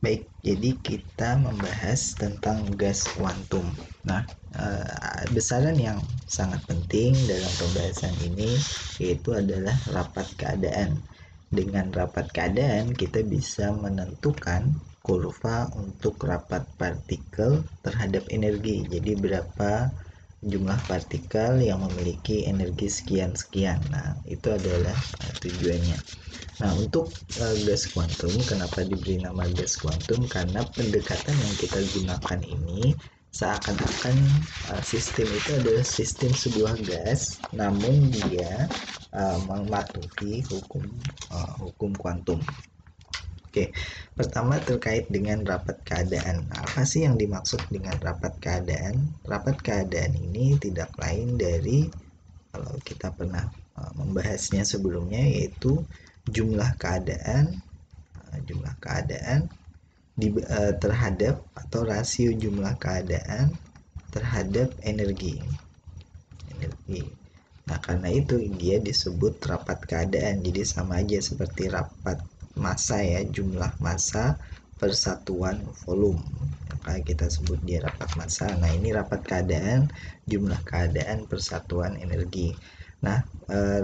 Baik, jadi kita membahas tentang gas kuantum. Nah, besaran yang sangat penting dalam pembahasan ini yaitu adalah rapat keadaan. Dengan rapat keadaan, kita bisa menentukan kurva untuk rapat partikel terhadap energi. Jadi berapa jumlah partikel yang memiliki energi sekian-sekian. Nah, itu adalah tujuannya. Nah, untuk gas kuantum, kenapa diberi nama gas kuantum? Karena pendekatan yang kita gunakan ini seakan-akan sistem itu adalah sistem sebuah gas, namun dia mematuhi hukum kuantum. Oke, pertama terkait dengan rapat keadaan. Apa sih yang dimaksud dengan rapat keadaan? Rapat keadaan ini tidak lain dari, kalau kita pernah membahasnya sebelumnya, yaitu jumlah keadaan terhadap atau rasio jumlah keadaan terhadap energi. Nah, karena itu dia disebut rapat keadaan. Jadi sama aja seperti rapat massa ya, jumlah massa per satuan volume. Maka kita sebut dia rapat massa. Nah, ini rapat keadaan, jumlah keadaan per satuan energi. Nah,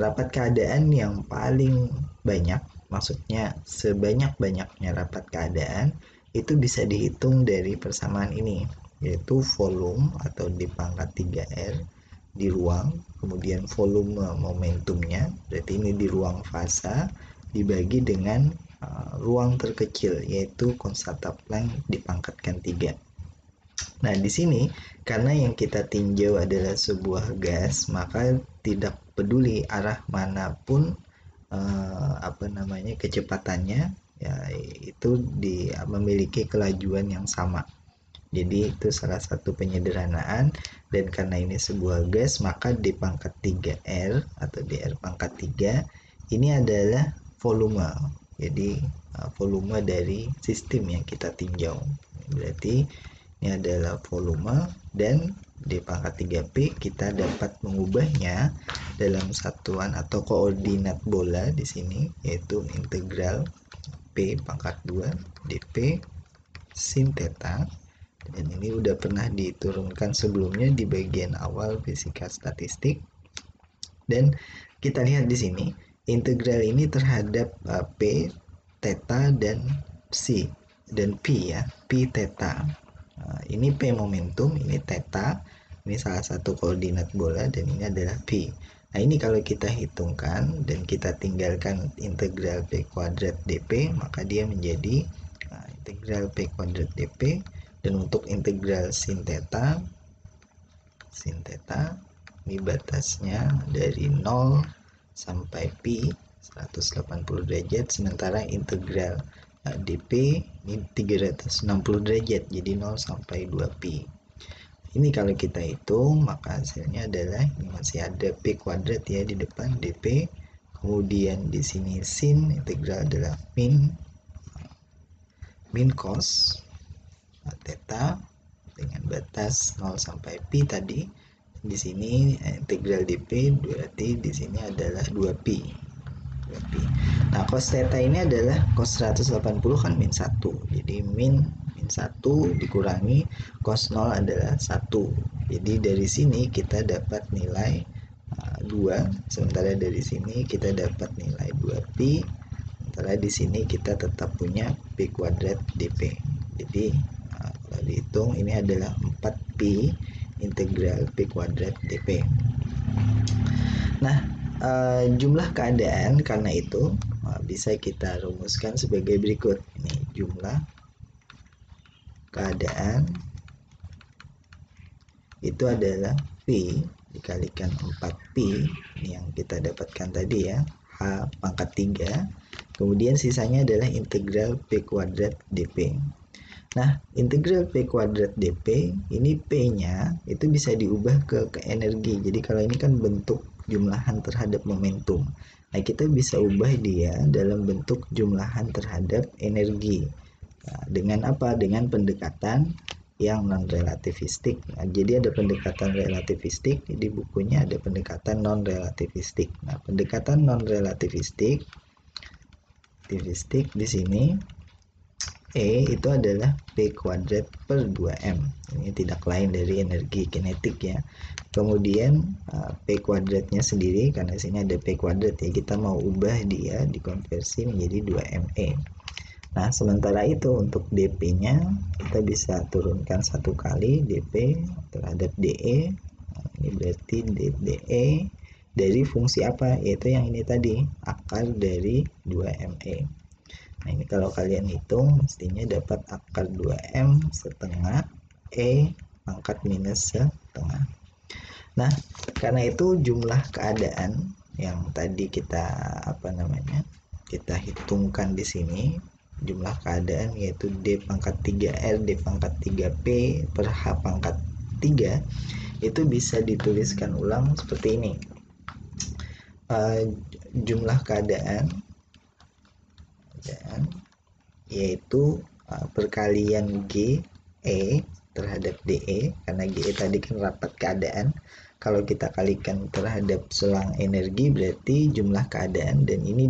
rapat keadaan yang paling banyak, maksudnya sebanyak-banyaknya rapat keadaan, itu bisa dihitung dari persamaan ini, yaitu volume atau di pangkat 3R di ruang, kemudian volume momentumnya, berarti ini di ruang fasa, dibagi dengan ruang terkecil, yaitu konstanta Planck dipangkatkan 3. Nah, di sini karena yang kita tinjau adalah sebuah gas, maka tidak peduli arah manapun kecepatannya, ya itu memiliki kelajuan yang sama. Jadi itu salah satu penyederhanaan, dan karena ini sebuah gas maka di pangkat 3R atau di R pangkat 3 ini adalah volume. Jadi volume dari sistem yang kita tinjau. Berarti ini adalah volume, dan di pangkat 3P kita dapat mengubahnya dalam satuan atau koordinat bola di sini, yaitu integral P pangkat 2 dP sin theta. Dan ini udah pernah diturunkan sebelumnya di bagian awal fisika statistik. Dan kita lihat di sini integral ini terhadap P, theta, dan C dan P ya, P theta. Ini P momentum, ini theta, ini salah satu koordinat bola, dan ini adalah P. Nah, ini kalau kita hitungkan dan kita tinggalkan integral P kuadrat dP, maka dia menjadi integral P kuadrat dP. Dan untuk integral sin theta ini batasnya dari 0 sampai pi 180 derajat, sementara integral dp ini 360 derajat, jadi 0 sampai 2 pi. Ini kalau kita hitung maka hasilnya adalah ini masih ada p kuadrat ya di depan dp, kemudian di sini sin integral adalah min cos theta dengan batas 0 sampai pi tadi. Di sini integral dp berarti di sini adalah 2pi. Nah, cos theta ini adalah cos 180 kan min 1. Jadi min 1 dikurangi cos 0 adalah 1. Jadi dari sini kita dapat nilai 2, sementara dari sini kita dapat nilai 2pi. Sementara di sini kita tetap punya p kuadrat dp. Jadi kalau dihitung ini adalah 4pi integral p kuadrat dp. Nah, jumlah keadaan karena itu bisa kita rumuskan sebagai berikut. Ini jumlah keadaan itu adalah V dikalikan 4pi, ini yang kita dapatkan tadi ya, H pangkat 3, kemudian sisanya adalah integral P kuadrat dP. Nah, integral P kuadrat dP, ini P-nya itu bisa diubah ke energi. Jadi kalau ini kan bentuk jumlahan terhadap momentum. Nah, kita bisa ubah dia dalam bentuk jumlahan terhadap energi. Nah, dengan apa? Dengan pendekatan yang non-relativistik. Nah, jadi ada pendekatan relativistik, di bukunya ada pendekatan non-relativistik. Nah, pendekatan non-relativistik di sini E itu adalah P kuadrat per 2M. Ini tidak lain dari energi kinetik ya. Kemudian P kuadratnya sendiri, karena sini ada P kuadrat ya, kita mau ubah dia dikonversi menjadi 2ME. Nah, sementara itu untuk DP-nya kita bisa turunkan satu kali DP terhadap DE. Nah, ini berarti DE dari fungsi apa? Yaitu yang ini tadi, akar dari 2ME. Nah, ini kalau kalian hitung mestinya dapat akar 2M setengah E pangkat minus setengah. Nah, karena itu jumlah keadaan yang tadi kita kita hitungkan di sini, jumlah keadaan yaitu D pangkat 3R D pangkat 3P per H pangkat 3 itu bisa dituliskan ulang seperti ini. Jumlah keadaan yaitu perkalian G E terhadap DE, karena GE tadi kan rapat keadaan. Kalau kita kalikan terhadap selang energi berarti jumlah keadaan, dan ini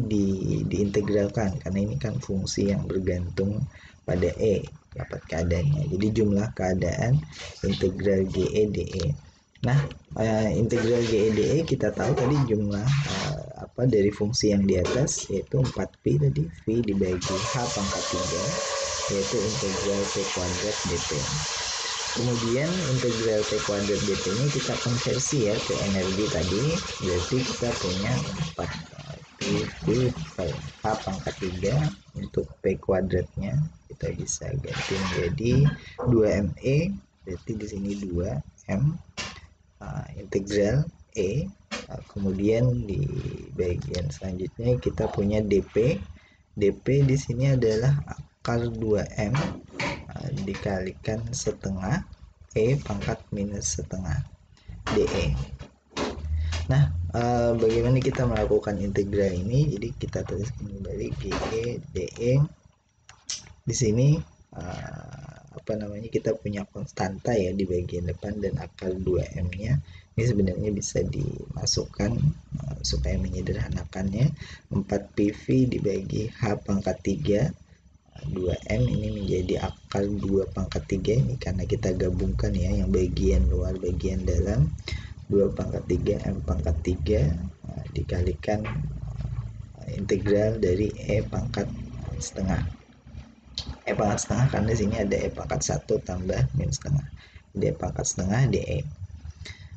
diintegralkan karena ini kan fungsi yang bergantung pada E, rapat keadaannya. Jadi jumlah keadaan integral GE DE. Nah, integral GE DE kita tahu tadi jumlah dari fungsi yang di atas, yaitu 4pi tadi, V dibagi H pangkat 3, yaitu integral P kuadrat DP. Kemudian integral P kuadrat DP ini kita konversi ya ke energi tadi, berarti kita punya 4pi per H pangkat 3. Untuk P kuadratnya kita bisa ganti menjadi 2ME, berarti di sini 2M integral E. Kemudian di bagian selanjutnya kita punya DP. DP di sini adalah akar 2M dikalikan setengah E pangkat minus setengah DE. Nah, bagaimana kita melakukan integral ini? Jadi kita tuliskan kembali GE DE. Di sini kita punya konstanta ya di bagian depan, dan akar 2M-nya ini sebenarnya bisa dimasukkan supaya menyederhanakannya. 4PV dibagi H pangkat 3, 2M ini menjadi akar 2 pangkat 3, ini karena kita gabungkan ya, yang bagian luar bagian dalam, 2 pangkat 3 M pangkat 3 dikalikan integral dari E pangkat setengah. E pangkat setengah karena sini ada E pangkat 1 tambah min setengah, jadi E pangkat setengah DE.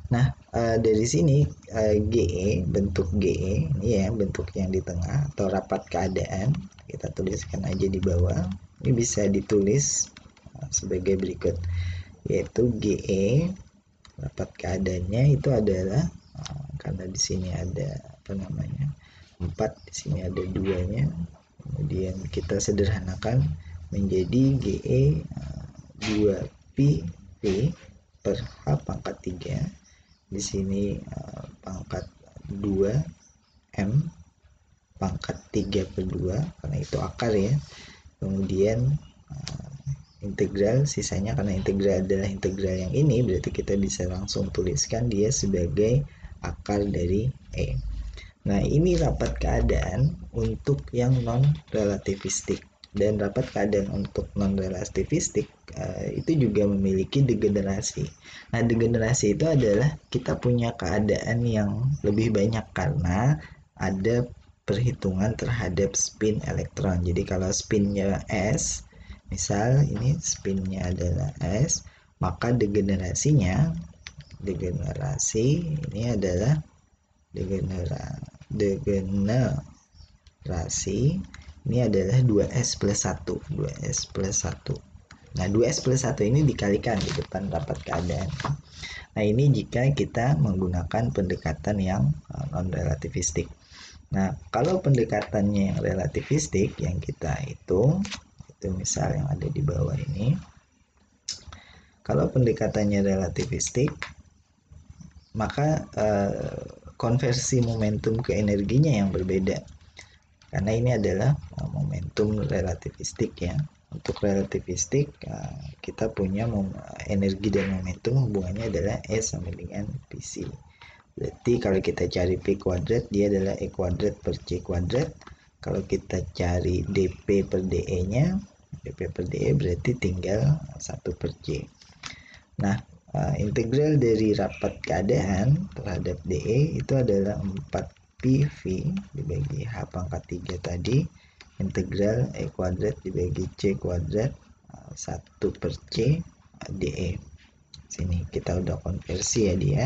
Nah, dari sini GE, bentuk GE ini ya, bentuk yang di tengah atau rapat keadaan, kita tuliskan aja di bawah. Ini bisa ditulis sebagai berikut, yaitu GE rapat keadaannya itu adalah karena di sini ada 4, di sini ada 2-nya, kemudian kita sederhanakan menjadi GE 2pi V per H pangkat 3. Di sini pangkat 2M pangkat 3 per 2 karena itu akar ya. Kemudian integral sisanya, karena integral adalah integral yang ini, berarti kita bisa langsung tuliskan dia sebagai akar dari E. Nah, ini rapat keadaan untuk yang non relativistik, dan rapat keadaan untuk non relativistik itu juga memiliki degenerasi. Nah, degenerasi itu adalah kita punya keadaan yang lebih banyak karena ada perhitungan terhadap spin elektron. Jadi kalau spinnya S, misal ini spinnya adalah S, maka degenerasi ini adalah degenerasi ini adalah 2S plus 1. 2S plus 1. Nah, 2S plus 1 ini dikalikan di depan rapat keadaan. Nah, ini jika kita menggunakan pendekatan yang non-relativistik. Nah, kalau pendekatannya yang relativistik yang kita hitung, itu misal yang ada di bawah ini. Kalau pendekatannya relativistik, maka konversi momentum ke energinya yang berbeda. Karena ini adalah momentum relativistik ya. Untuk relativistik kita punya energi dan momentum hubungannya adalah E sama dengan PC. Berarti kalau kita cari P kuadrat, dia adalah E kuadrat per C kuadrat. Kalau kita cari DP per DE nya, PP per DE berarti tinggal 1/C. Nah, integral dari rapat keadaan terhadap DE itu adalah 4PV dibagi H pangkat 3 tadi, integral E kuadrat dibagi C kuadrat 1/C DE. Sini kita udah konversi ya dia.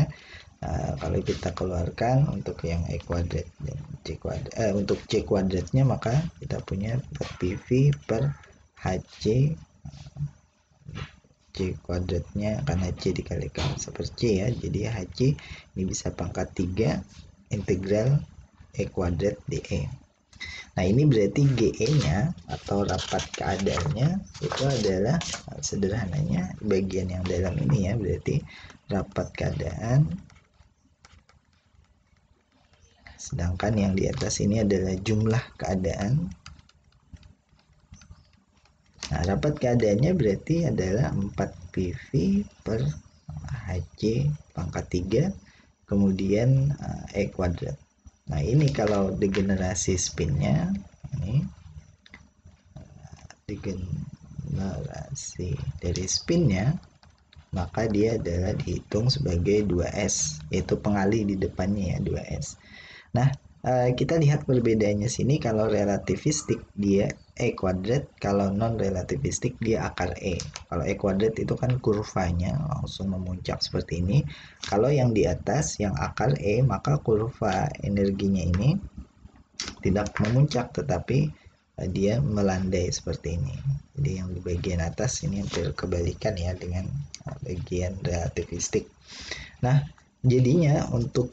Kalau kita keluarkan untuk yang E kuadrat dan C kuadrat, untuk C kuadratnya maka kita punya 4PV per HC, C kuadratnya karena C dikalikan 1/C ya, jadi HC ini bisa pangkat 3 integral E kuadrat DE. Nah ini berarti GE nya atau rapat keadaannya itu adalah sederhananya bagian yang dalam ini ya, berarti rapat keadaan, sedangkan yang di atas ini adalah jumlah keadaan. Nah, rapat keadaannya berarti adalah 4PV per HC pangkat 3 kemudian E kuadrat. Nah ini kalau degenerasi spinnya, ini degenerasi dari spinnya, maka dia adalah dihitung sebagai 2S, yaitu pengali di depannya ya, 2S. Nah, kita lihat perbedaannya sini. Kalau relativistik dia E kuadrat, kalau non relativistik dia akar E. Kalau E kuadrat itu kan kurvanya langsung memuncak seperti ini. Kalau yang di atas yang akar E, maka kurva energinya ini tidak memuncak tetapi dia melandai seperti ini. Jadi yang di bagian atas ini hampir kebalikan ya dengan bagian relativistik. Nah, jadinya untuk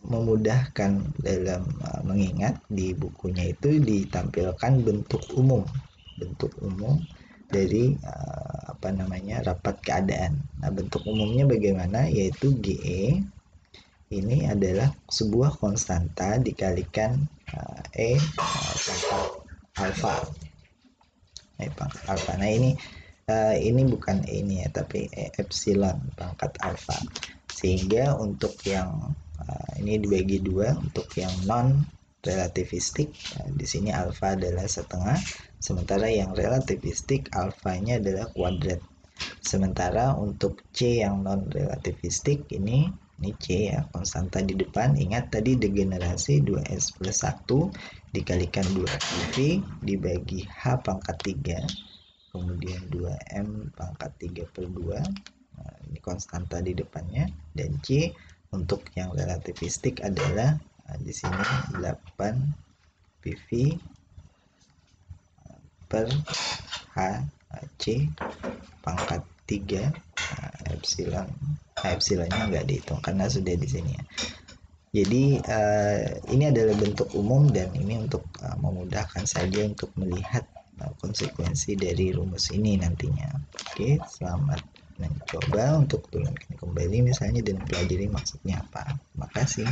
memudahkan dalam mengingat, di bukunya itu ditampilkan bentuk umum dari rapat keadaan. Nah, bentuk umumnya bagaimana? Yaitu GE ini adalah sebuah konstanta dikalikan E pangkat alfa. Nah ini bukan E ini ya, tapi E epsilon pangkat alfa. Sehingga untuk yang ini dibagi 2, untuk yang non relativistik di sini alfa adalah setengah, sementara yang relativistik alfanya adalah kuadrat. Sementara untuk C yang non relativistik ini C ya, konstanta di depan. Ingat tadi degenerasi 2S plus 1 dikalikan 2PV dibagi H pangkat 3 kemudian 2M pangkat 3 per 2. Nah, ini konstanta di depannya. Dan C untuk yang relativistik adalah di sini 8 PV per HC pangkat 3 epsilonnya nggak dihitung karena sudah di sini ya. Jadi ini adalah bentuk umum dan ini untuk memudahkan saja untuk melihat konsekuensi dari rumus ini nantinya. Oke, selamat mencoba untuk turunkan kembali misalnya dan pelajari maksudnya apa. Terima kasih.